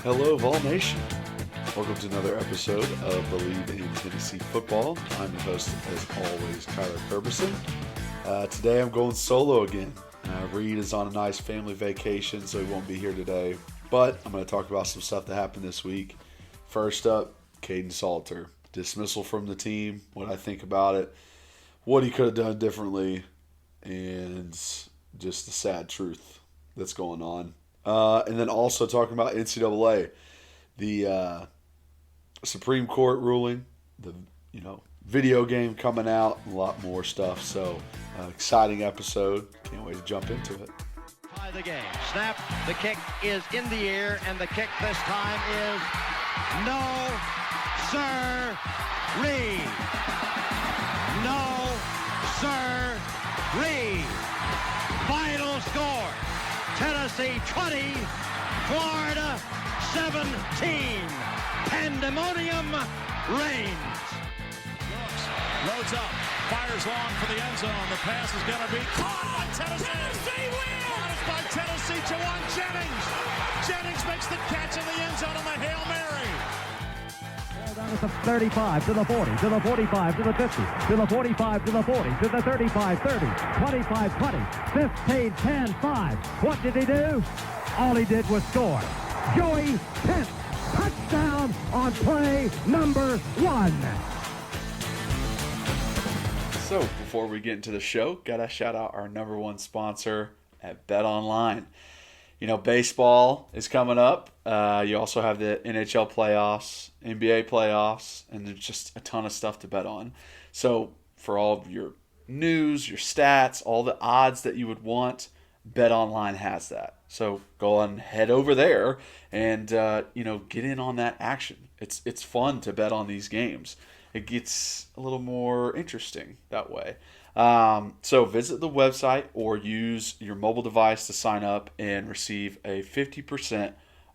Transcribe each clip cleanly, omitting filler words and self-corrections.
Hello, Vol Nation. Welcome to another episode of Believe in Tennessee Football. I'm your host, as always, Kyler Kerberson. Today I'm going solo again. Reed is on a nice family vacation, so he won't be here today. But I'm going to talk about some stuff that happened this week. First up, Kaidon Salter. Dismissal from the team, what I think about it, what he could have done differently, and just the sad truth that's going on. And then also talking about NCAA, the Supreme Court ruling, the video game coming out, and a lot more stuff. So exciting episode. Can't wait to jump into it. By the game. Snap. The kick is in the air, and the kick this time is no, sir, Reed. No, sir, Reed. Final score. Tennessee 20, Florida 17. Pandemonium reigns. Loads up, fires long for the end zone. The pass is going to be caught by Tennessee. Tennessee wins! It's by Tennessee to one Jennings. Jennings makes the catch in the end zone on the Hail Mary. Down to the 35, to the 40, to the 45, to the 50, to the 45, to the 40, to the 35, 30, 25, 20, 15, 10, 5. What did he do? All he did was score. Joey Pence, touchdown on play number 1. So before we get into the show, gotta shout out our number one sponsor at Bet Online. Baseball is coming up. You also have the NHL playoffs, NBA playoffs, and there's just a ton of stuff to bet on. So for all of your news, your stats, all the odds that you would want, Bet Online has that. So go on, head over there, and get in on that action. It's fun to bet on these games. It gets a little more interesting that way. So visit the website or use your mobile device to sign up and receive a 50%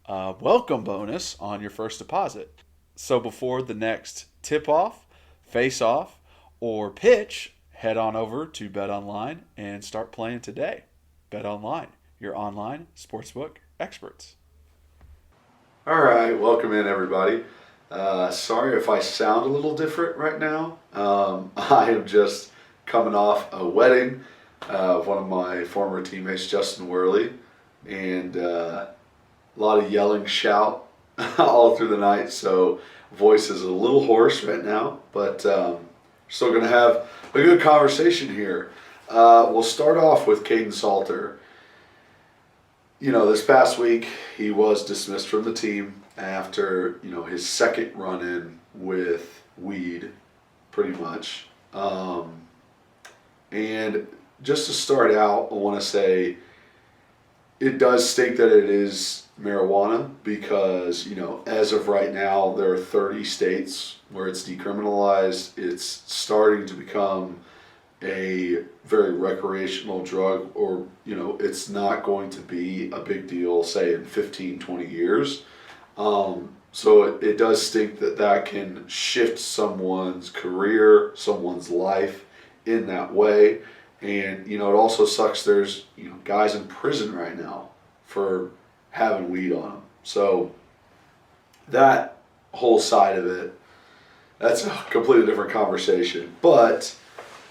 welcome bonus on your first deposit. So before the next tip-off, face-off, or pitch, head on over to BetOnline and start playing today. BetOnline, your online sportsbook experts. All right, welcome in, everybody. Sorry if I sound a little different right now. I am just coming off a wedding of one of my former teammates, Justin Worley, and a lot of yelling, shout all through the night, so voice is a little hoarse right now, but still going to have a good conversation here. We'll start off with Kaidon Salter. This past week he was dismissed from the team after his second run-in with weed, pretty much. And just to start out, I want to say it does stink that it is marijuana because, as of right now, there are 30 states where it's decriminalized. It's starting to become a very recreational drug, or, it's not going to be a big deal, say, in 15, 20 years. So it does stink that can shift someone's career, someone's life in that way. And it also sucks there's guys in prison right now for having weed on them. So that whole side of it, that's a completely different conversation, but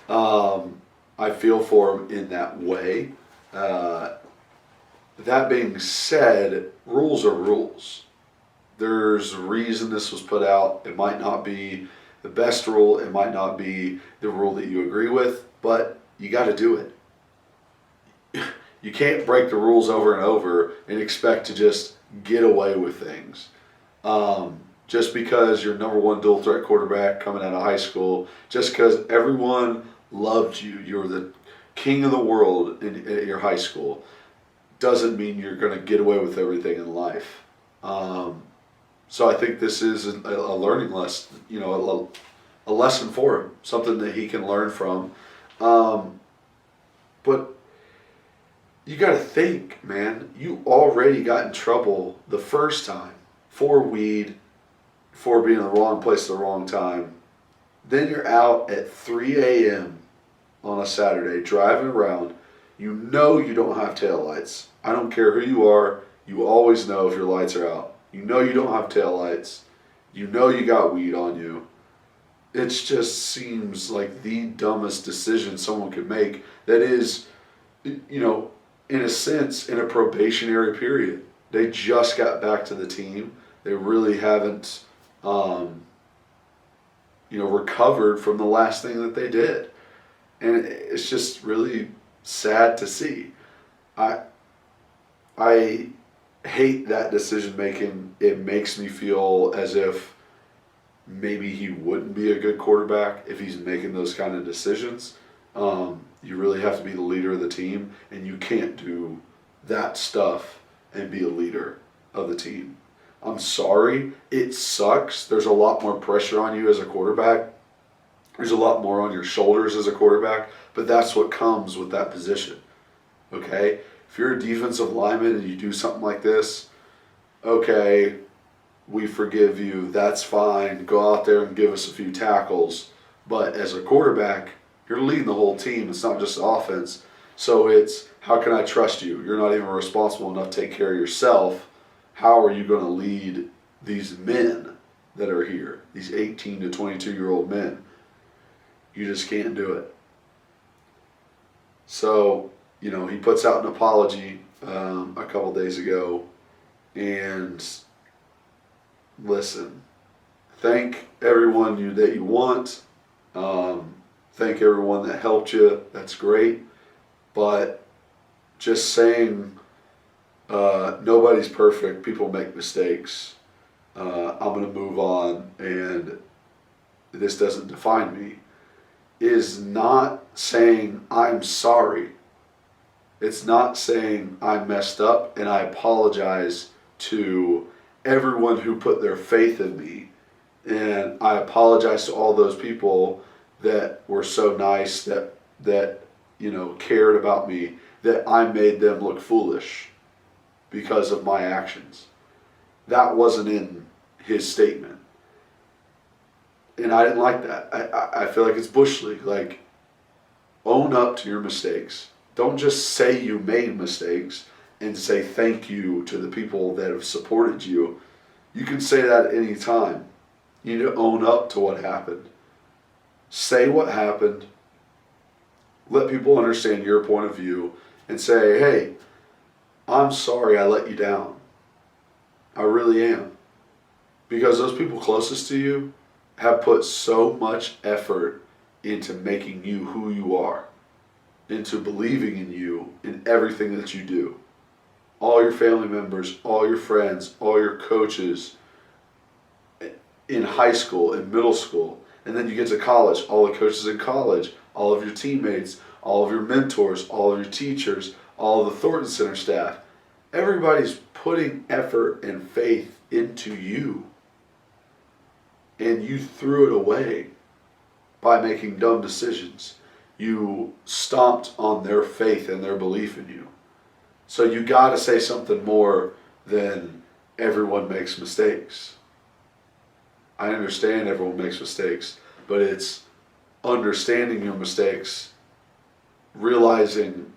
I feel for him in that way. That being said, rules are rules. There's a reason this was put out. It might not be the best rule. It might not be the rule that you agree with, but you got to do it. You can't break the rules over and over and expect to just get away with things. Just because you're number one dual threat quarterback coming out of high school, just because everyone loved you, you're the king of the world at your high school, doesn't mean you're going to get away with everything in life. So I think this is a learning lesson, a lesson for him, something that he can learn from. But you got to think, man, you already got in trouble the first time for weed, for being in the wrong place at the wrong time. Then you're out at 3 a.m. on a Saturday driving around. You don't have taillights. I don't care who you are. You always know if your lights are out. You know you don't have taillights. You know you got weed on you. It just seems like the dumbest decision someone could make that is, you know, in a sense, in a probationary period. They just got back to the team. They really haven't, recovered from the last thing that they did. And it's just really sad to see. I hate that decision making. It makes me feel as if maybe he wouldn't be a good quarterback if he's making those kind of decisions. You really have to be the leader of the team, and you can't do that stuff and be a leader of the team. I'm sorry, it sucks. There's a lot more pressure on you as a quarterback. There's a lot more on your shoulders as a quarterback, but that's what comes with that position. Okay? If you're a defensive lineman and you do something like this, okay, we forgive you. That's fine. Go out there and give us a few tackles. But as a quarterback, you're leading the whole team. It's not just offense. So it's, how can I trust you? You're not even responsible enough to take care of yourself. How are you going to lead these men that are here, these 18 to 22-year-old men? You just can't do it. So, he puts out an apology a couple days ago. And listen, thank everyone that you want. Thank everyone that helped you. That's great. But just saying nobody's perfect. People make mistakes. I'm going to move on and this doesn't define me is not saying I'm sorry. It's not saying I messed up and I apologize to everyone who put their faith in me. And I apologize to all those people that were so nice that cared about me, that I made them look foolish because of my actions. That wasn't in his statement. And I didn't like that. I feel like it's Bush League. Like, own up to your mistakes. Don't just say you made mistakes and say thank you to the people that have supported you. You can say that at any time. You need to own up to what happened. Say what happened. Let people understand your point of view and say, hey, I'm sorry I let you down. I really am. Because those people closest to you have put so much effort into making you who you are, into believing in you in everything that you do. All your family members, all your friends, all your coaches in high school, in middle school, and then you get to college, all the coaches in college, all of your teammates, all of your mentors, all of your teachers, all of the Thornton Center staff. Everybody's putting effort and faith into you. And you threw it away by making dumb decisions. You stomped on their faith and their belief in you. So you got to say something more than everyone makes mistakes. I understand everyone makes mistakes, but it's understanding your mistakes, realizing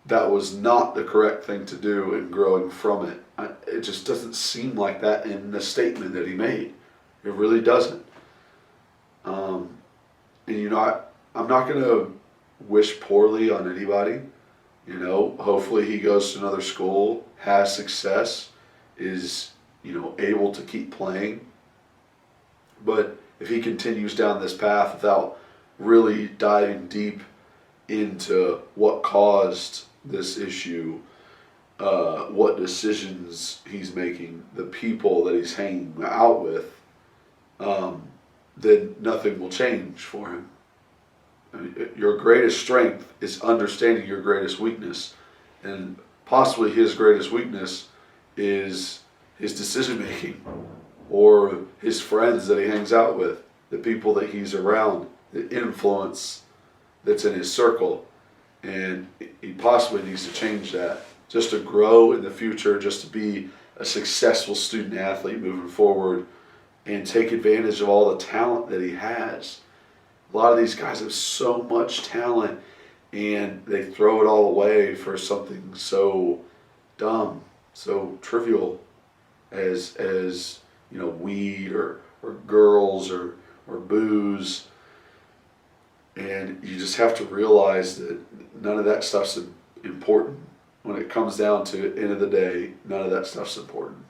that was not the correct thing to do and growing from it. It just doesn't seem like that in the statement that he made. It really doesn't. I'm not going to wish poorly on anybody. Hopefully he goes to another school, has success, is, able to keep playing. But if he continues down this path without really diving deep into what caused this issue, what decisions he's making, the people that he's hanging out with, then nothing will change for him. I mean, your greatest strength is understanding your greatest weakness. And possibly his greatest weakness is his decision making, or his friends that he hangs out with, the people that he's around, the influence that's in his circle. And he possibly needs to change that just to grow in the future, just to be a successful student athlete moving forward and take advantage of all the talent that he has. A lot of these guys have so much talent and they throw it all away for something so dumb, so trivial. as weed or girls or booze. And you just have to realize that none of that stuff's important. When it comes down to the end of the day, none of that stuff's important.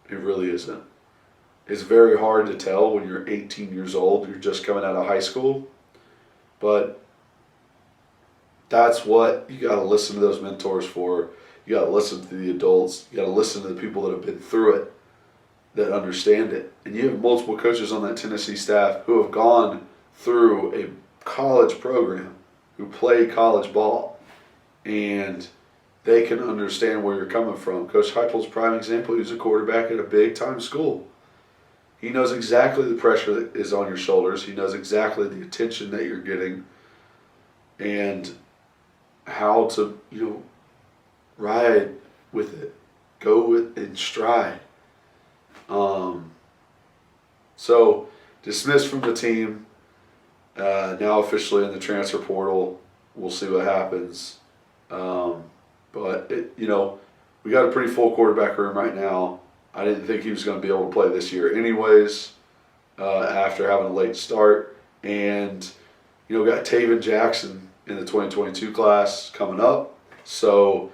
It really isn't. It's very hard to tell when you're 18 years old, you're just coming out of high school. But that's what you got to listen to those mentors for. You got to listen to the adults. You got to listen to the people that have been through it, that understand it. And you have multiple coaches on that Tennessee staff who have gone through a college program, who play college ball, and they can understand where you're coming from. Coach Heupel's a prime example. He was a quarterback at a big-time school. He knows exactly the pressure that is on your shoulders. He knows exactly the attention that you're getting and how to, ride with it, go with and stride. So dismissed from the team, now officially in the transfer portal. We'll see what happens. But we got a pretty full quarterback room right now. I didn't think he was going to be able to play this year anyways, after having a late start. And, got Taven Jackson in the 2022 class coming up. So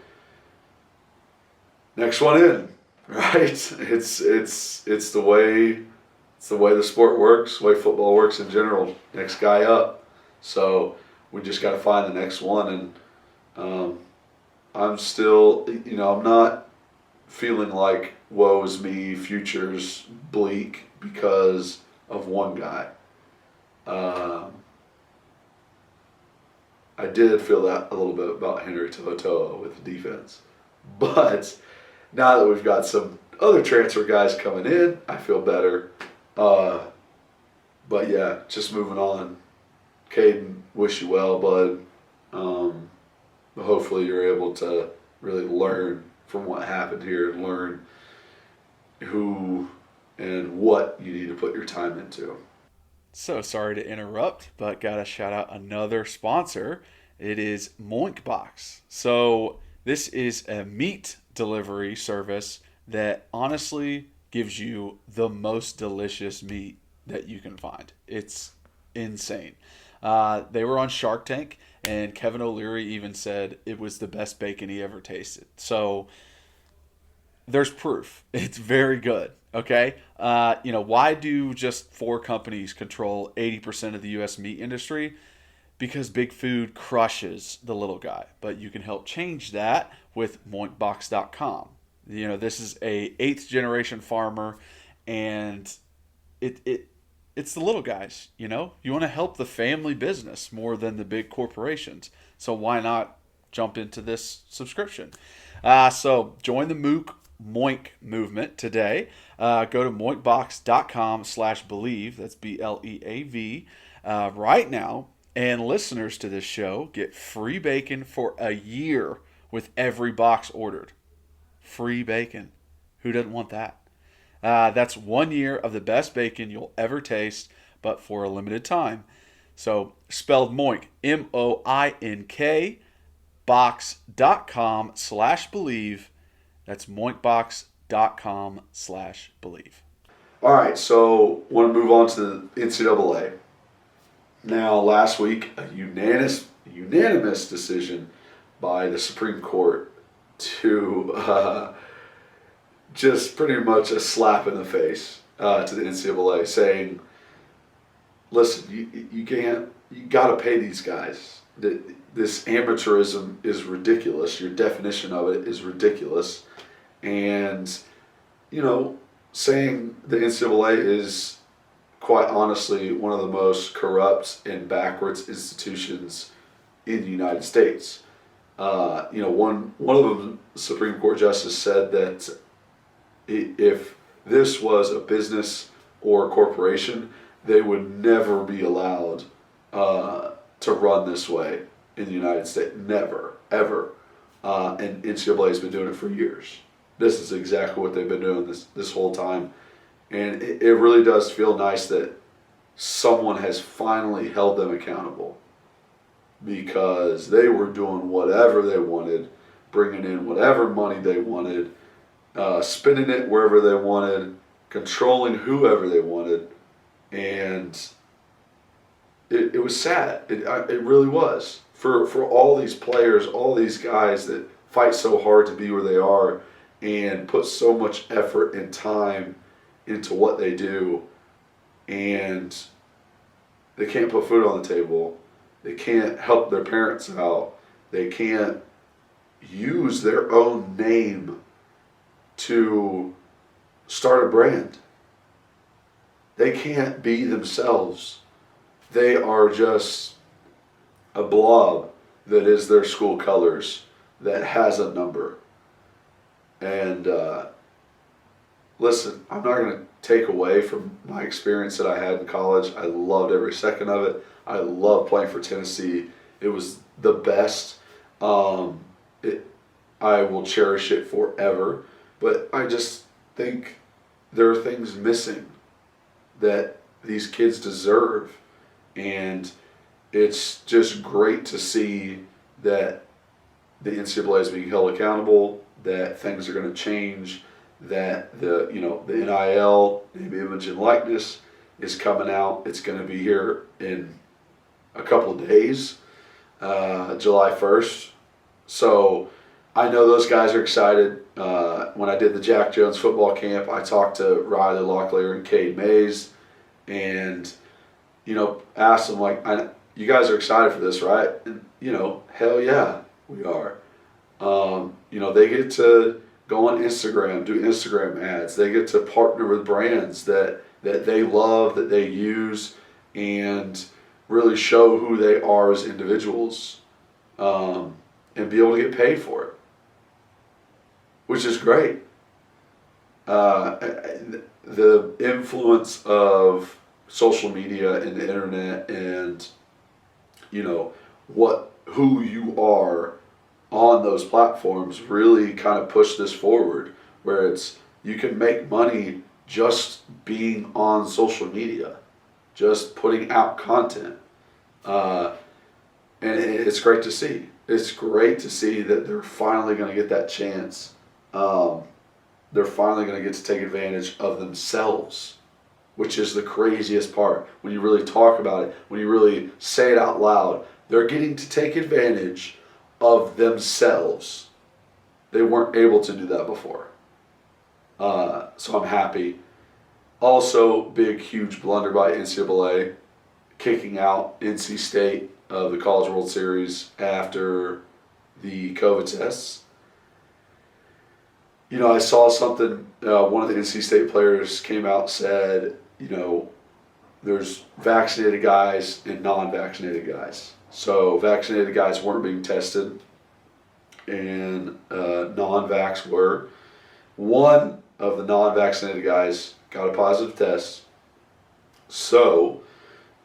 next one in, right? It's the way the sport works, the way football works in general. Next guy up. So we just got to find the next one. And I'm still, I'm not feeling like woe is me, future's bleak because of one guy. I did feel that a little bit about Henry To'oTo'o with the defense. But now that we've got some other transfer guys coming in, I feel better. But yeah, just moving on. Kaidon, wish you well, bud. But hopefully you're able to really learn from what happened here and learn who and what you need to put your time into. So sorry to interrupt, but gotta shout out another sponsor. It is Moinkbox. So this is a meat delivery service that honestly gives you the most delicious meat that you can find. It's insane. They were on Shark Tank, and Kevin O'Leary even said it was the best bacon he ever tasted. So there's proof. It's very good. Okay. Why do just 4 companies control 80% of the U.S. meat industry? Because big food crushes the little guy. But you can help change that with moinkbox.com. This is a 8th generation farmer, and it's the little guys. You want to help the family business more than the big corporations. So why not jump into this subscription? So join the Moink movement today. Go to moinkbox.com/believe. That's BLEAV right now. And listeners to this show get free bacon for a year with every box ordered. Free bacon. Who doesn't want that? That's 1 year of the best bacon you'll ever taste, but for a limited time. So spelled Moink, MOINK, box.com/believe. That's moinkbox.com/believe. All right, so want to move on to the NCAA. Now, last week, a unanimous decision by the Supreme Court to just pretty much a slap in the face to the NCAA, saying, listen, you got to pay these guys. This amateurism is ridiculous. Your definition of it is ridiculous. And, saying the NCAA is, quite honestly, one of the most corrupt and backwards institutions in the United States. One of them, Supreme Court justice, said that if this was a business or a corporation, they would never be allowed to run this way in the United States. Never, ever. And NCAA has been doing it for years. This is exactly what they've been doing this whole time. And it really does feel nice that someone has finally held them accountable, because they were doing whatever they wanted, bringing in whatever money they wanted, spinning it wherever they wanted, controlling whoever they wanted, and it was sad. It really was. For all these players, all these guys that fight so hard to be where they are and put so much effort and time into what they do, and they can't put food on the table. They can't help their parents out. They can't use their own name to start a brand. They can't be themselves. They are just a blob that is their school colors that has a number. And listen, I'm not going to take away from my experience that I had in college. I loved every second of it. I loved playing for Tennessee. It was the best. I will cherish it forever. But I just think there are things missing that these kids deserve. And it's just great to see that the NCAA is being held accountable, that things are going to change, that the NIL, name, image, and likeness is coming out. It's going to be here in a couple of days, July 1st. So I know those guys are excited. When I did the Jack Jones football camp, I talked to Riley Locklear and Cade Mays, and asked them, like, you guys are excited for this, right? And hell yeah, we are. They get to go on Instagram, do Instagram ads. They get to partner with brands that they love, that they use, and really show who they are as individuals, and be able to get paid for it, which is great. The influence of social media and the internet, and who you are on those platforms really kind of push this forward, where you can make money just being on social media, just putting out content, and it's great to see. It's great to see that they're finally going to get that chance. They're finally going to get to take advantage of themselves, which is the craziest part. When you really talk about it, when you really say it out loud, they're getting to take advantage of themselves. They weren't able to do that before. So I'm happy. Also, big, huge blunder by NCAA, kicking out NC State of the College World Series after the COVID tests. I saw something, one of the NC State players came out and said, there's vaccinated guys and non-vaccinated guys. So vaccinated guys weren't being tested, and non-vax were. One of the non-vaccinated guys got a positive test. So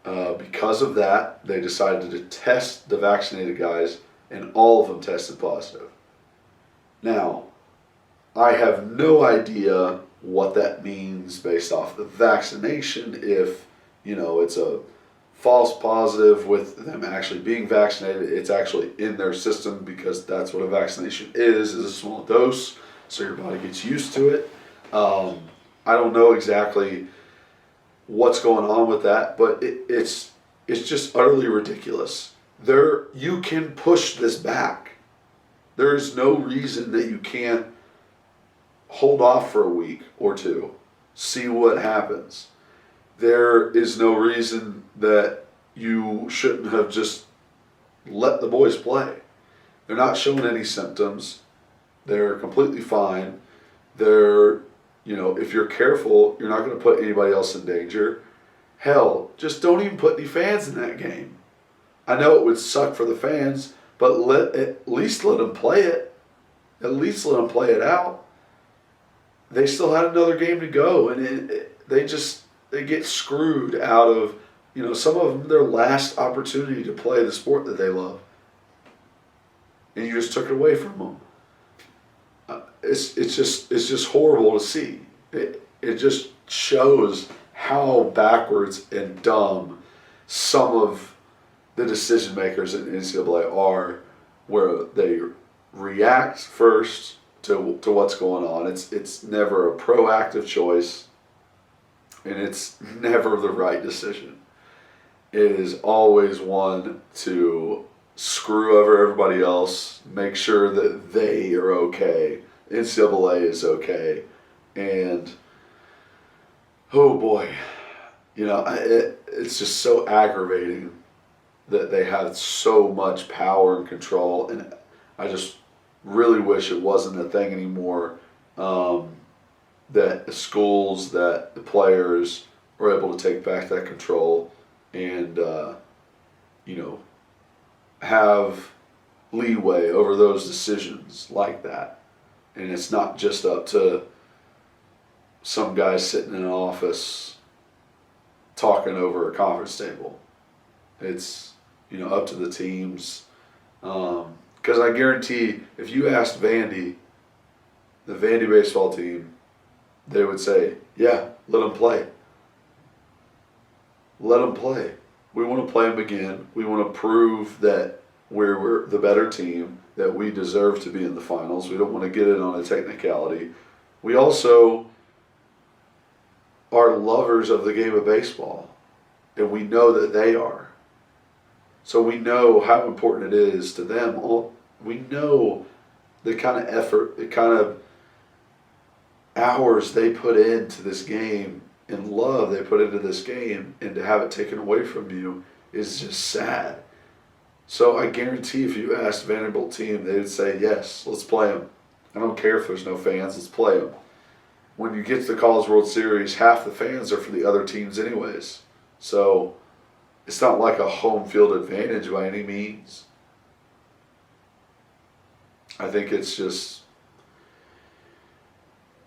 because of that, they decided to test the vaccinated guys, and all of them tested positive. Now, I have no idea what that means based off the vaccination, if it's a false positive with them actually being vaccinated. It's actually in their system, because that's what a vaccination is a small dose, so your body gets used to it. I don't know exactly what's going on with that, but it's just utterly ridiculous. You can push this back. There's no reason that you can't hold off for a week or two, see what happens. There is no reason that you shouldn't have just let the boys play. They're not showing any symptoms. They're completely fine. If you're careful, you're not going to put anybody else in danger. Hell, just don't even put any fans in that game. I know it would suck for the fans, but at least let them play it. At least let them play it out. They still had another game to go, and they get screwed out of, some of them, their last opportunity to play the sport that they love. And you just took it away from them. It's just horrible to see. It just shows how backwards and dumb some of the decision makers in NCAA are, where they react first, to what's going on. It's never a proactive choice, and it's never the right decision. It is always one to screw over everybody else, make sure that they are okay, NCAA is okay, and oh boy, it's just so aggravating that they have so much power and control, and I just really wish it wasn't a thing anymore, that the schools, that the players were able to take back that control and, have leeway over those decisions like that. And it's not just up to some guy sitting in an office talking over a conference table. It's, up to the teams. Because I guarantee if you asked Vandy, the Vandy baseball team, they would say, yeah, let them play. Let them play. We want to play them again. We want to prove that we're the better team, that we deserve to be in the finals. We don't want to get in on a technicality. We also are lovers of the game of baseball, and we know that they are. So we know how important it is to them. We know the kind of effort, the kind of hours they put into this game and love they put into this game, and to have it taken away from you is just sad. So I guarantee if you asked Vanderbilt team, they would say, yes, let's play them. I don't care if there's no fans, let's play them. When you get to the College World Series, half the fans are for the other teams anyways. So it's not like a home field advantage by any means. I think it's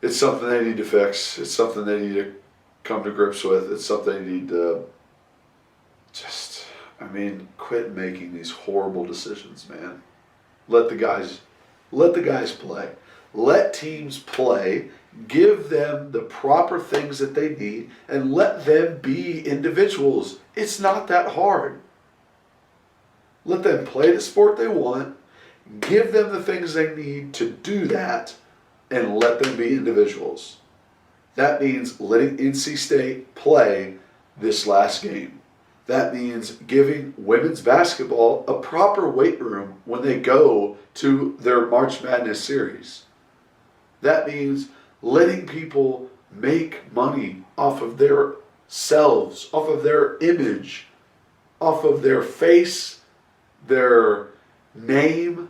something they need to fix. It's something they need to come to grips with. It's something they need to quit making these horrible decisions, man. Let the guys play. Let teams play. Give them the proper things that they need and let them be individuals. It's not that hard. Let them play the sport they want. Give them the things they need to do that and let them be individuals. That means letting NC State play this last game. That means giving women's basketball a proper weight room when they go to their March Madness series. That means letting people make money off of their selves, off of their image, off of their face, their name,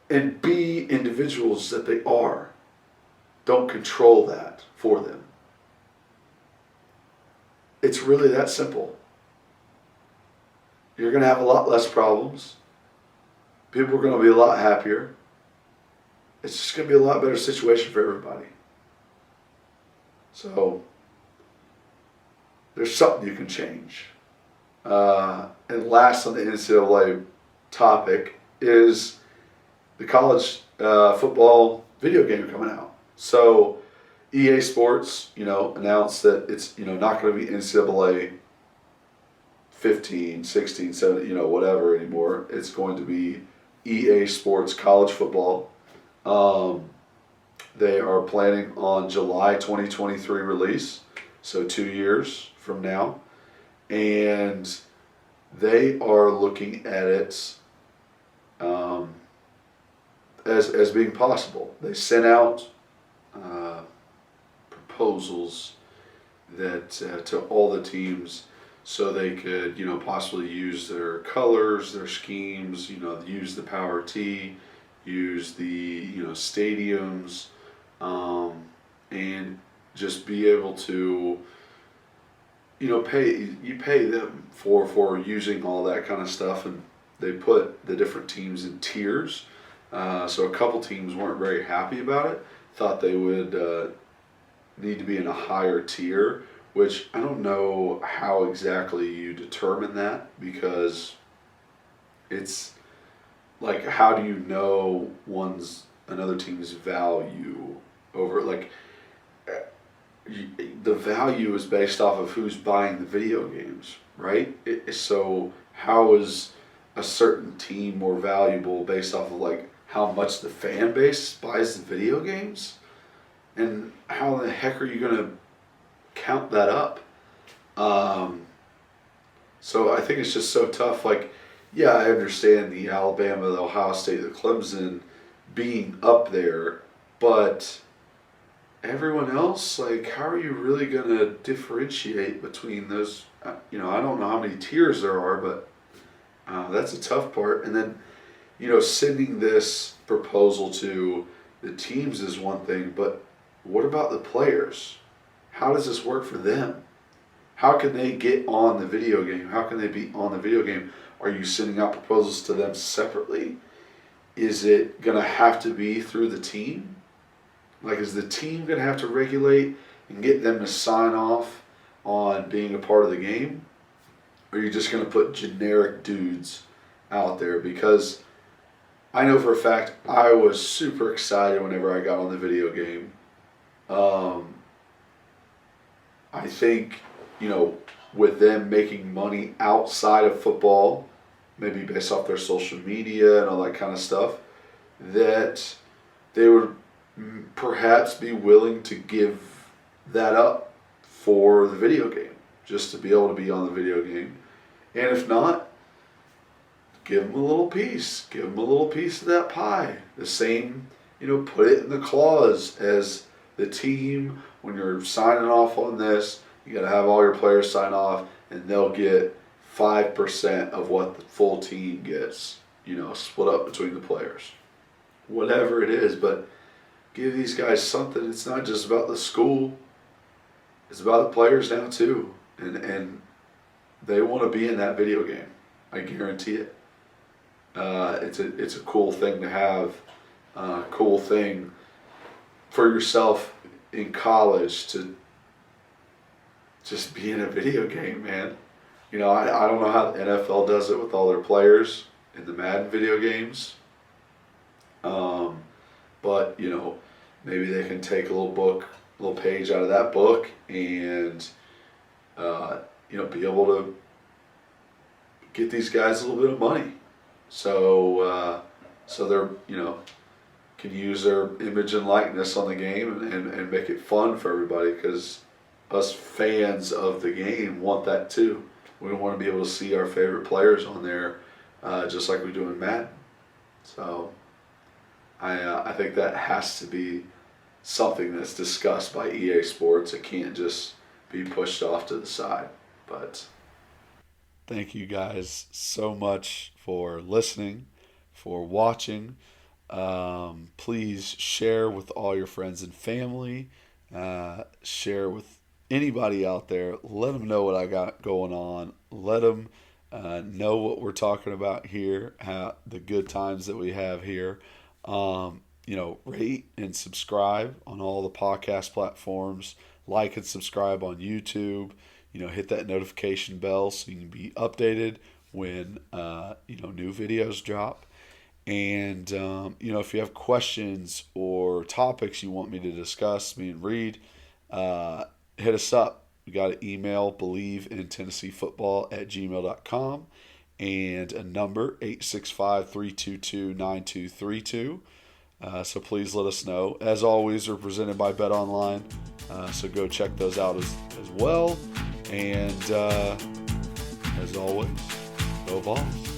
and be individuals that they are. Don't control that for them. It's really that simple. You're going to have a lot less problems. People are going to be a lot happier. It's just going to be a lot better situation for everybody. So, there's something you can change. And last on the NCAA topic is the college football video game coming out. So, EA Sports, announced that it's, not going to be NCAA 15, 16, 17, whatever anymore. It's going to be EA Sports College Football. They are planning on July 2023 release, so 2 years from now. And they are looking at it as being possible. They sent out proposals that to all the teams so they could, possibly use their colors, their schemes, use the Power T, use the, stadiums, and just be able to, pay them for using all that kind of stuff. And they put the different teams in tiers. So a couple teams weren't very happy about it, thought they would need to be in a higher tier, which I don't know how exactly you determine that, because it's like, how do you know another team's value over, the value is based off of who's buying the video games, right? So how is a certain team more valuable based off of how much the fan base buys the video games, and how the heck are you going to count that up? So I think it's just so tough. Like, yeah, I understand the Alabama, the Ohio State, the Clemson being up there, but everyone else, like, how are you really going to differentiate between those? I don't know how many tiers there are, but that's a tough part. And then, sending this proposal to the teams is one thing, but what about the players? How does this work for them? How can they get on the video game? How can they be on the video game? Are you sending out proposals to them separately? Is it going to have to be through the team? Like, is the team going to have to regulate and get them to sign off on being a part of the game? Or are you just going to put generic dudes out there? Because I know for a fact I was super excited whenever I got on the video game. I think, with them making money outside of football, maybe based off their social media and all that kind of stuff, that they would perhaps be willing to give that up for the video game, just to be able to be on the video game. And if not, give them a little piece. Give them a little piece of that pie. The same, put it in the clause as the team. When you're signing off on this, you got to have all your players sign off, and they'll get 5% of what the full team gets, split up between the players. Whatever it is, but give these guys something. It's not just about the school. It's about the players now too. And they want to be in that video game. I guarantee it. It's a cool thing to have. Cool thing for yourself in college to just be in a video game, man. I don't know how the NFL does it with all their players in the Madden video games. But, maybe they can take a little page out of that book and, be able to get these guys a little bit of money. So they're, can use their image and likeness on the game and make it fun for everybody, because us fans of the game want that too. We want to be able to see our favorite players on there, just like we do in Madden. So I think that has to be something that's discussed by EA Sports. It can't just be pushed off to the side. But thank you guys so much for listening, for watching. Please share with all your friends and family. Share with anybody out there. Let them know what I got going on. Let them know what we're talking about here, the good times that we have here. Rate and subscribe on all the podcast platforms. Like and subscribe on YouTube. Hit that notification bell so you can be updated when new videos drop. And if you have questions or topics you want me to discuss, me and Reed, hit us up. We got an email, believein tennesseefootball@gmail.com, and a number, 865-322-9232. So please let us know. As always, we're presented by Bet Online, so go check those out as well. And as always, go Vols.